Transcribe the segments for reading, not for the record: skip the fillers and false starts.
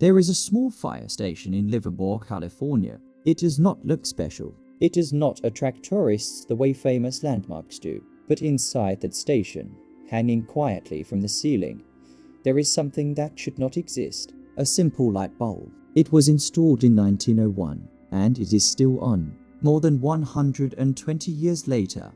There is a small fire station in Livermore, California. It does not look special. It does not attract tourists the way famous landmarks do. But inside that station, hanging quietly from the ceiling, there is something that should not exist. A simple light bulb. It was installed in 1901, and it is still on. More than 120 years later,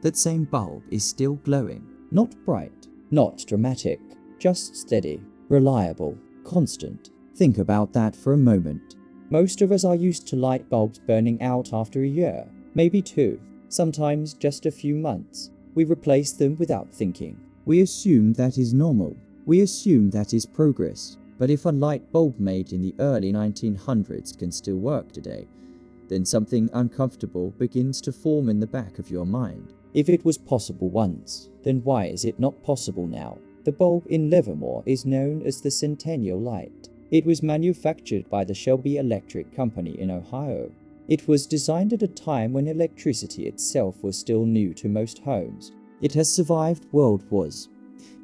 that same bulb is still glowing. Not bright, not dramatic, just steady, reliable, constant. Think about that for a moment. Most of us are used to light bulbs burning out after a year, maybe 2, sometimes just a few months. We replace them without thinking. We assume that is normal. We assume that is progress. But if a light bulb made in the early 1900s can still work today, then something uncomfortable begins to form in the back of your mind. If it was possible once, then why is it not possible now? The bulb in Livermore is known as the Centennial Light. It was manufactured by the Shelby Electric Company in Ohio. It was designed at a time when electricity itself was still new to most homes. It has survived world wars,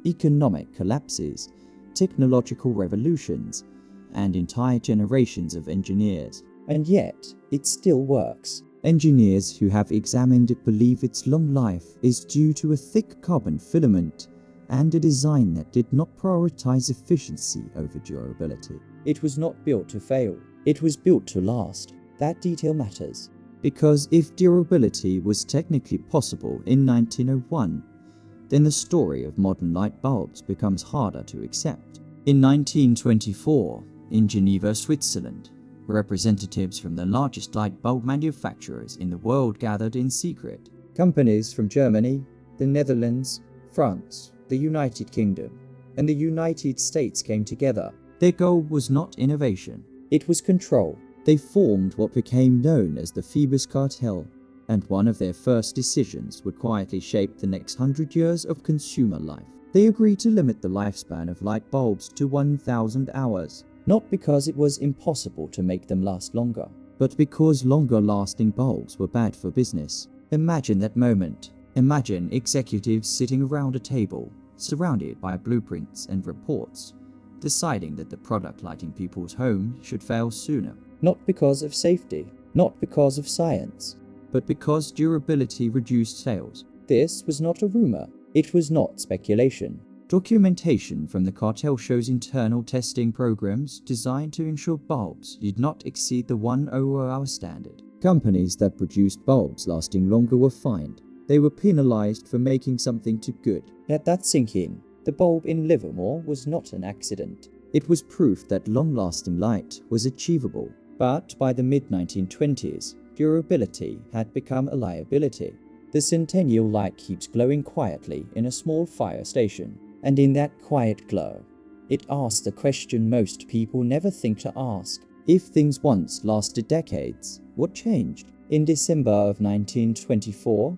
economic collapses, technological revolutions, and entire generations of engineers. And yet, it still works. Engineers who have examined it believe its long life is due to a thick carbon filament and a design that did not prioritize efficiency over durability. It was not built to fail. It was built to last. That detail matters. Because if durability was technically possible in 1901, then the story of modern light bulbs becomes harder to accept. In 1924, in Geneva, Switzerland, representatives from the largest light bulb manufacturers in the world gathered in secret. Companies from Germany, the Netherlands, France, the United Kingdom, and the United States came together. Their goal was not innovation, it was control. They formed what became known as the Phoebus Cartel, and one of their first decisions would quietly shape the next 100 years of consumer life. They agreed to limit the lifespan of light bulbs to 1,000 hours, not because it was impossible to make them last longer, but because longer-lasting bulbs were bad for business. Imagine that moment. Imagine executives sitting around a table, surrounded by blueprints and reports, deciding that the product lighting people's homes should fail sooner. Not because of safety, not because of science, but because durability reduced sales. This was not a rumor. It was not speculation. Documentation from the cartel shows internal testing programs designed to ensure bulbs did not exceed the 100-hour standard. Companies that produced bulbs lasting longer were fined. They were penalized for making something too good. Let that sink in. The bulb in Livermore was not an accident. It was proof that long-lasting light was achievable. But by the mid-1920s, durability had become a liability. The Centennial Light keeps glowing quietly in a small fire station, and in that quiet glow, it asks the question most people never think to ask. If things once lasted decades, what changed? In December of 1924,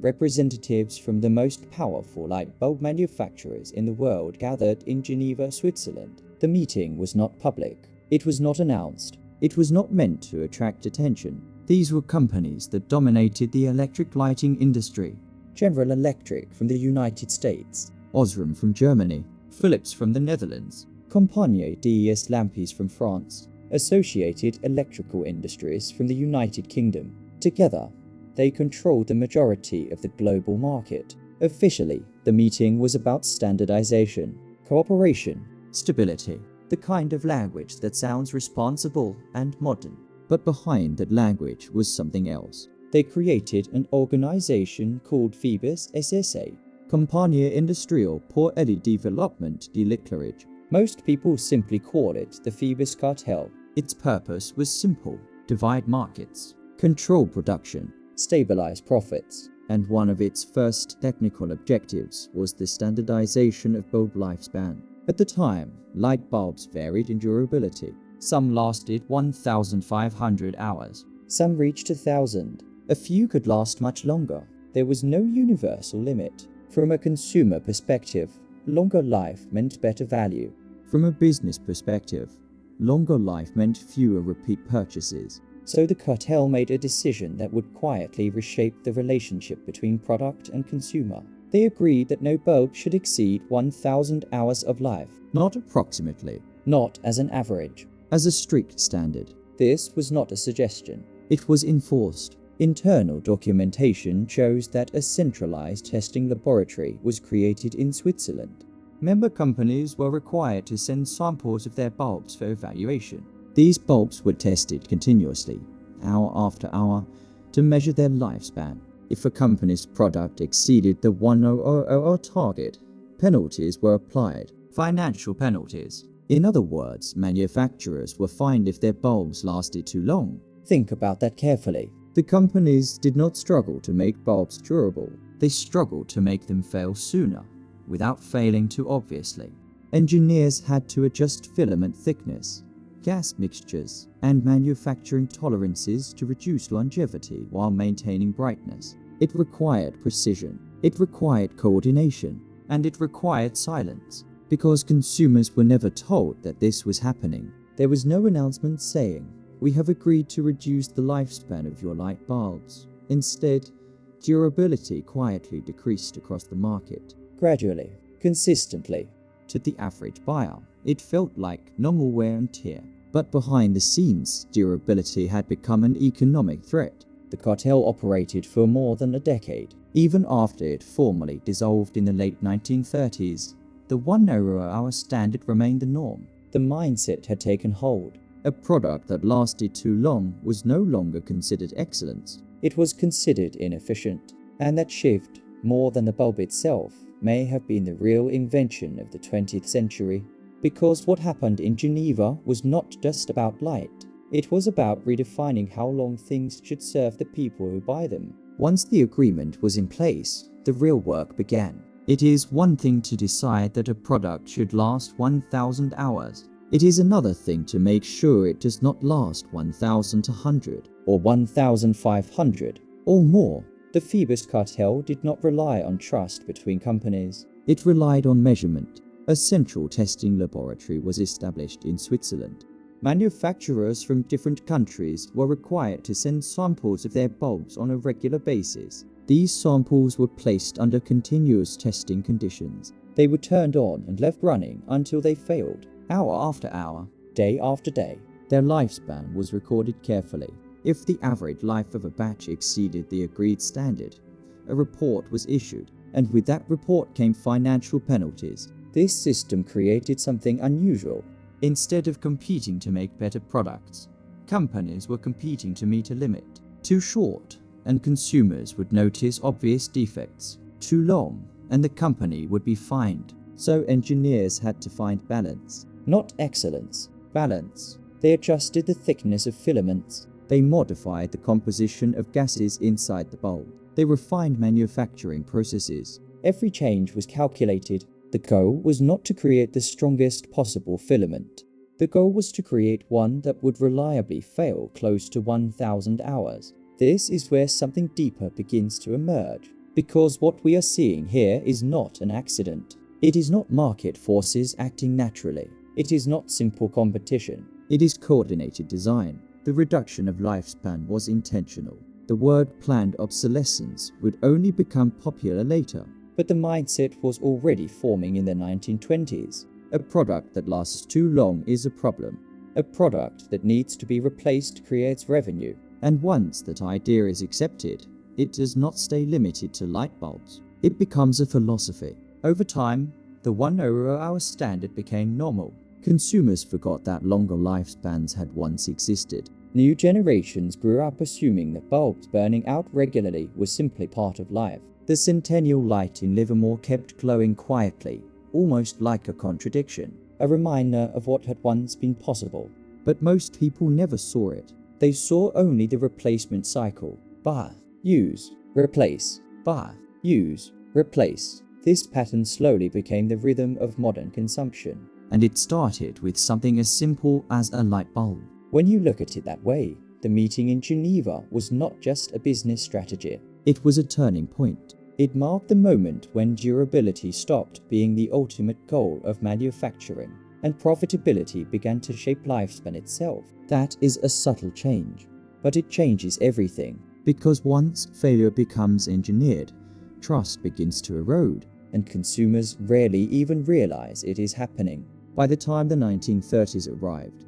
representatives from the most powerful light bulb manufacturers in the world gathered in Geneva, Switzerland. The meeting was not public. It was not announced. It was not meant to attract attention. These were companies that dominated the electric lighting industry. General Electric from the United States, Osram from Germany, Philips from the Netherlands, Compagnie des Lampes from France, Associated Electrical Industries from the United Kingdom. Together, they controlled the majority of the global market. Officially, the meeting was about standardization, cooperation, stability, the kind of language that sounds responsible and modern. But behind that language was something else. They created an organization called Phoebus SSA, Compagnie Industrielle pour le Développement de l'Éclairage. Most people simply call it the Phoebus Cartel. Its purpose was simple: divide markets, control production, stabilize profits, and one of its first technical objectives was the standardization of bulb lifespan. At the time, light bulbs varied in durability. Some lasted 1,500 hours. Some reached 1,000. A few could last much longer. There was no universal limit. From a consumer perspective, longer life meant better value. From a business perspective, longer life meant fewer repeat purchases. So the cartel made a decision that would quietly reshape the relationship between product and consumer. They agreed that no bulb should exceed 1,000 hours of life. Not approximately, not as an average, as a strict standard. This was not a suggestion. It was enforced. Internal documentation shows that a centralized testing laboratory was created in Switzerland. Member companies were required to send samples of their bulbs for evaluation. These bulbs were tested continuously, hour after hour, to measure their lifespan. If a company's product exceeded the 1000 target, penalties were applied. Financial penalties. In other words, manufacturers were fined if their bulbs lasted too long. Think about that carefully. The companies did not struggle to make bulbs durable. They struggled to make them fail sooner, without failing too obviously. Engineers had to adjust filament thickness, gas mixtures, and manufacturing tolerances to reduce longevity while maintaining brightness. It required precision, it required coordination, and it required silence. Because consumers were never told that this was happening, there was no announcement saying, "We have agreed to reduce the lifespan of your light bulbs." Instead, durability quietly decreased across the market. Gradually, consistently. To the average buyer, it felt like normal wear and tear. But behind the scenes, durability had become an economic threat. The cartel operated for more than a decade. Even after it formally dissolved in the late 1930s, the 1 hour standard remained the norm. The mindset had taken hold. A product that lasted too long was no longer considered excellence. It was considered inefficient. And that shift, more than the bulb itself, may have been the real invention of the 20th century. Because what happened in Geneva was not just about light. It was about redefining how long things should serve the people who buy them. Once the agreement was in place, the real work began. It is one thing to decide that a product should last 1000 hours. It is another thing to make sure it does not last 1200 or 1500 or more. The Phoebus Cartel did not rely on trust between companies. It relied on measurement. A central testing laboratory was established in Switzerland. Manufacturers from different countries were required to send samples of their bulbs on a regular basis. These samples were placed under continuous testing conditions. They were turned on and left running until they failed, hour after hour, day after day. Their lifespan was recorded carefully. If the average life of a batch exceeded the agreed standard, a report was issued, and with that report came financial penalties. This system created something unusual. Instead of competing to make better products, companies were competing to meet a limit. Too short, and consumers would notice obvious defects. Too long, and the company would be fined. So engineers had to find balance. Not excellence, balance. They adjusted the thickness of filaments. They modified the composition of gases inside the bulb. They refined manufacturing processes. Every change was calculated. The goal was not to create the strongest possible filament. The goal was to create one that would reliably fail close to 1000 hours. This is where something deeper begins to emerge. Because what we are seeing here is not an accident. It is not market forces acting naturally. It is not simple competition. It is coordinated design. The reduction of lifespan was intentional. The word planned obsolescence would only become popular later. But the mindset was already forming in the 1920s. A product that lasts too long is a problem. A product that needs to be replaced creates revenue. And once that idea is accepted, it does not stay limited to light bulbs. It becomes a philosophy. Over time, the 1 hour standard became normal. Consumers forgot that longer lifespans had once existed. New generations grew up assuming that bulbs burning out regularly was simply part of life. The centennial light in Livermore kept glowing quietly, almost like a contradiction, a reminder of what had once been possible. But most people never saw it. They saw only the replacement cycle. Buy, use, replace, buy, use, replace. This pattern slowly became the rhythm of modern consumption. And it started with something as simple as a light bulb. When you look at it that way, the meeting in Geneva was not just a business strategy. It was a turning point. It marked the moment when durability stopped being the ultimate goal of manufacturing, and profitability began to shape lifespan itself. That is a subtle change, but it changes everything, because once failure becomes engineered, trust begins to erode, and consumers rarely even realize it is happening. By the time the 1930s arrived,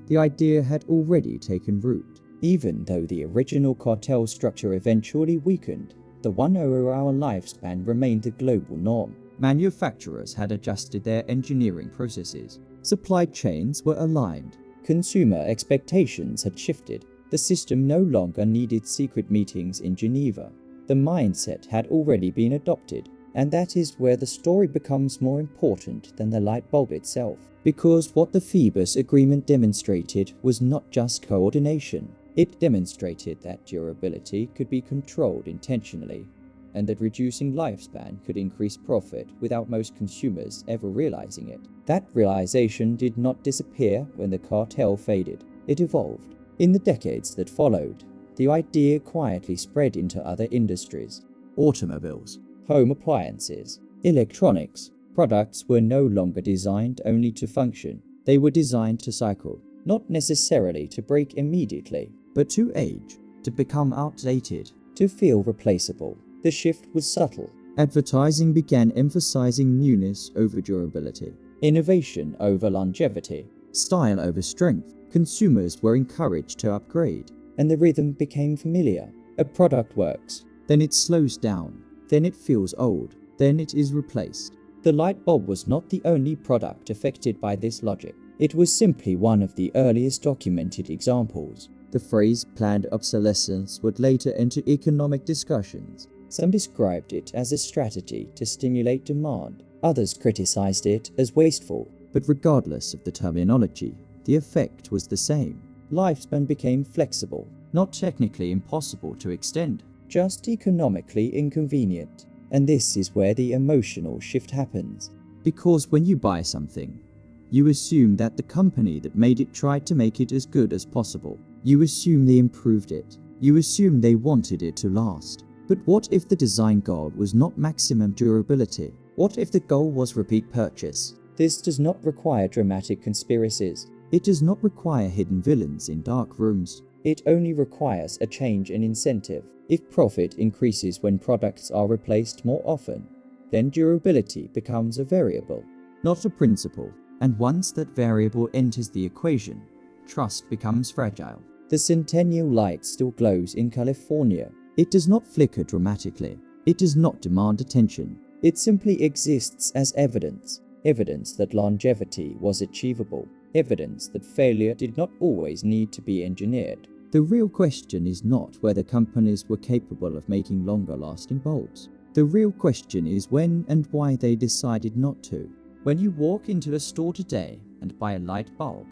the idea had already taken root. Even though the original cartel structure eventually weakened, the 1-hour lifespan remained the global norm. Manufacturers had adjusted their engineering processes. Supply chains were aligned. Consumer expectations had shifted. The system no longer needed secret meetings in Geneva. The mindset had already been adopted, and that is where the story becomes more important than the light bulb itself. Because what the Phoebus Agreement demonstrated was not just coordination. It demonstrated that durability could be controlled intentionally, and that reducing lifespan could increase profit without most consumers ever realizing it. That realization did not disappear when the cartel faded. It evolved. In the decades that followed, the idea quietly spread into other industries. Automobiles, home appliances, electronics. Products were no longer designed only to function. They were designed to cycle, not necessarily to break immediately, but to age, to become outdated, to feel replaceable. The shift was subtle. Advertising began emphasizing newness over durability, innovation over longevity, style over strength. Consumers were encouraged to upgrade, and the rhythm became familiar. A product works, then it slows down, then it feels old, then it is replaced. The light bulb was not the only product affected by this logic. It was simply one of the earliest documented examples. The phrase planned obsolescence would later enter economic discussions. Some described it as a strategy to stimulate demand. Others criticized it as wasteful. But regardless of the terminology, the effect was the same. Lifespan became flexible, not technically impossible to extend, just economically inconvenient. And this is where the emotional shift happens. Because when you buy something, you assume that the company that made it tried to make it as good as possible. You assume they improved it. You assume they wanted it to last. But what if the design goal was not maximum durability? What if the goal was repeat purchase? This does not require dramatic conspiracies. It does not require hidden villains in dark rooms. It only requires a change in incentive. If profit increases when products are replaced more often, then durability becomes a variable, not a principle. And once that variable enters the equation, trust becomes fragile. The centennial light still glows in California. It does not flicker dramatically. It does not demand attention. It simply exists as evidence. Evidence that longevity was achievable. Evidence that failure did not always need to be engineered. The real question is not whether companies were capable of making longer-lasting bulbs. The real question is when and why they decided not to. When you walk into a store today and buy a light bulb,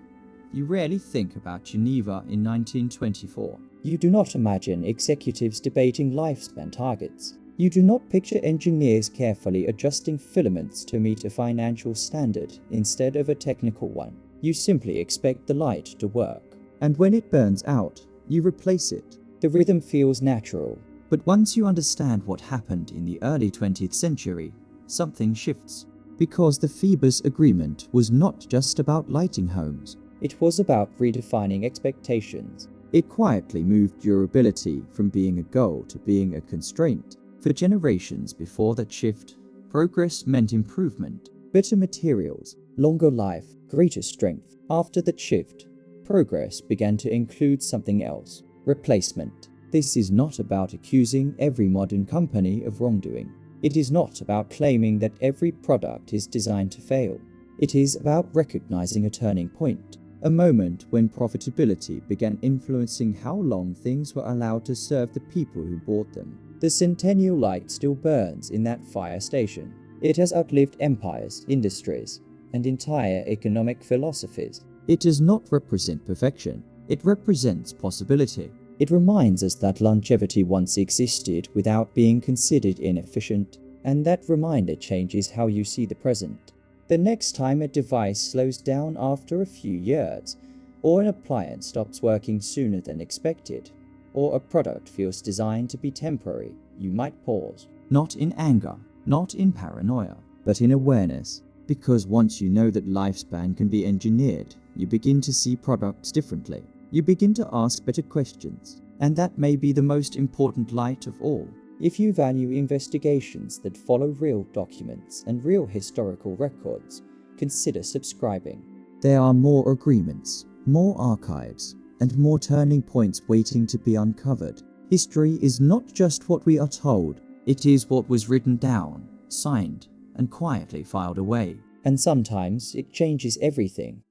you rarely think about Geneva in 1924. You do not imagine executives debating lifespan targets. You do not picture engineers carefully adjusting filaments to meet a financial standard instead of a technical one. You simply expect the light to work. And when it burns out, you replace it. The rhythm feels natural. But once you understand what happened in the early 20th century, something shifts. Because the Phoebus Agreement was not just about lighting homes. It was about redefining expectations. It quietly moved durability from being a goal to being a constraint. For generations before that shift, progress meant improvement, better materials, longer life, greater strength. After that shift, progress began to include something else: replacement. This is not about accusing every modern company of wrongdoing. It is not about claiming that every product is designed to fail. It is about recognizing a turning point, a moment when profitability began influencing how long things were allowed to serve the people who bought them. The centennial light still burns in that fire station. It has outlived empires, industries, and entire economic philosophies. It does not represent perfection. It represents possibility. It reminds us that longevity once existed without being considered inefficient, and that reminder changes how you see the present. The next time a device slows down after a few years, or an appliance stops working sooner than expected, or a product feels designed to be temporary, you might pause. Not in anger, not in paranoia, but in awareness. Because once you know that lifespan can be engineered, you begin to see products differently. You begin to ask better questions, and that may be the most important light of all. If you value investigations that follow real documents and real historical records, consider subscribing. There are more agreements, more archives, and more turning points waiting to be uncovered. History is not just what we are told, it is what was written down, signed, and quietly filed away. And sometimes it changes everything.